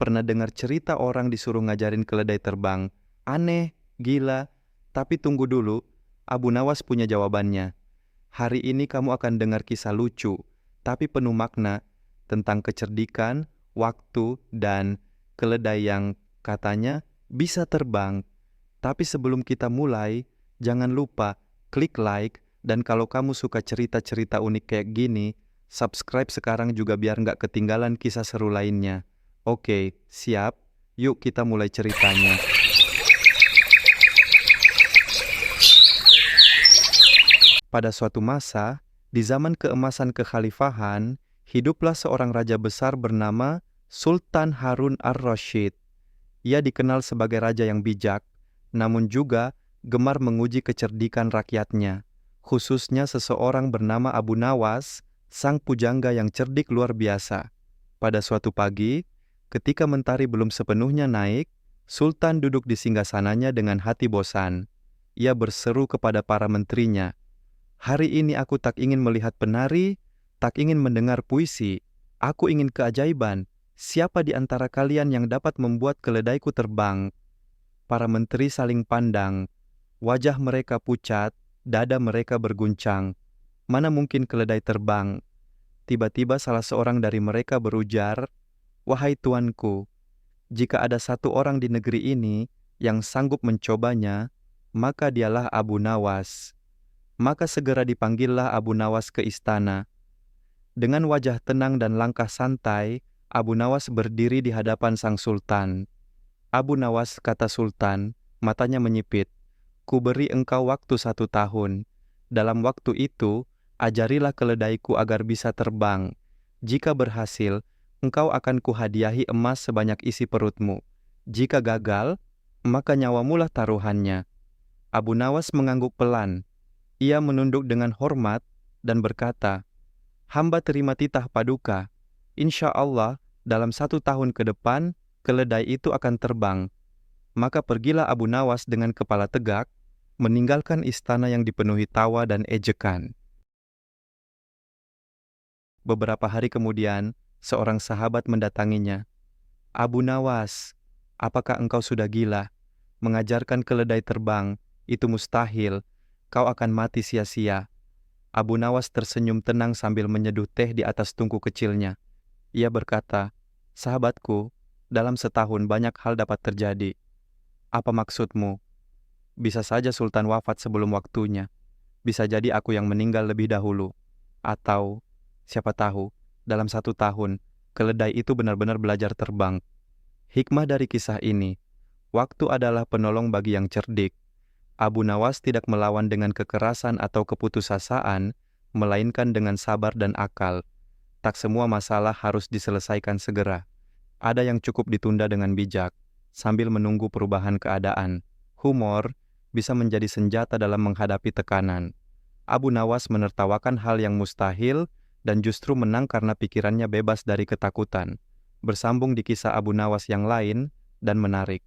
Pernah dengar cerita orang disuruh ngajarin keledai terbang? Aneh, gila. Tapi tunggu dulu, Abu Nawas punya jawabannya. Hari ini kamu akan dengar kisah lucu, tapi penuh makna tentang kecerdikan, waktu, dan keledai yang katanya bisa terbang. Tapi sebelum kita mulai, jangan lupa klik like, dan kalau kamu suka cerita-cerita unik kayak gini, subscribe sekarang juga biar nggak ketinggalan kisah seru lainnya. Oke, siap? Yuk kita mulai ceritanya. Pada suatu masa, di zaman keemasan kekhalifahan, hiduplah seorang raja besar bernama Sultan Harun ar-Rasyid. Ia dikenal sebagai raja yang bijak, namun juga gemar menguji kecerdikan rakyatnya, khususnya seseorang bernama Abu Nawas, sang pujangga yang cerdik luar biasa. Pada suatu pagi, ketika mentari belum sepenuhnya naik, Sultan duduk di singgasananya dengan hati bosan. Ia berseru kepada para menterinya, "Hari ini aku tak ingin melihat penari, tak ingin mendengar puisi. Aku ingin keajaiban. Siapa di antara kalian yang dapat membuat keledaiku terbang?" Para menteri saling pandang. Wajah mereka pucat, dada mereka berguncang. Mana mungkin keledai terbang? Tiba-tiba salah seorang dari mereka berujar, "Wahai tuanku, jika ada satu orang di negeri ini yang sanggup mencobanya, maka dialah Abu Nawas." Maka segera dipanggillah Abu Nawas ke istana. Dengan wajah tenang dan langkah santai, Abu Nawas berdiri di hadapan sang sultan. "Abu Nawas," kata sultan, matanya menyipit, "ku beri engkau waktu 1 tahun. Dalam waktu itu, ajarilah keledaiku agar bisa terbang. Jika berhasil, engkau akan kuhadiahi emas sebanyak isi perutmu. Jika gagal, maka nyawamulah taruhannya." Abu Nawas mengangguk pelan. Ia menunduk dengan hormat dan berkata, "Hamba terima titah paduka. Insya Allah, dalam 1 tahun ke depan, keledai itu akan terbang." Maka pergilah Abu Nawas dengan kepala tegak, meninggalkan istana yang dipenuhi tawa dan ejekan. Beberapa hari kemudian, seorang sahabat mendatanginya. "Abu Nawas, apakah engkau sudah gila? Mengajarkan keledai terbang, itu mustahil. Kau akan mati sia-sia." Abu Nawas tersenyum tenang sambil menyeduh teh di atas tungku kecilnya. Ia berkata, "Sahabatku, dalam setahun banyak hal dapat terjadi." "Apa maksudmu?" "Bisa saja Sultan wafat sebelum waktunya. Bisa jadi aku yang meninggal lebih dahulu. Atau, siapa tahu, dalam 1 tahun, keledai itu benar-benar belajar terbang." Hikmah dari kisah ini, waktu adalah penolong bagi yang cerdik. Abu Nawas tidak melawan dengan kekerasan atau keputusasaan, melainkan dengan sabar dan akal. Tak semua masalah harus diselesaikan segera. Ada yang cukup ditunda dengan bijak, sambil menunggu perubahan keadaan. Humor bisa menjadi senjata dalam menghadapi tekanan. Abu Nawas menertawakan hal yang mustahil dan justru menang karena pikirannya bebas dari ketakutan. Bersambung di kisah Abu Nawas yang lain dan menarik.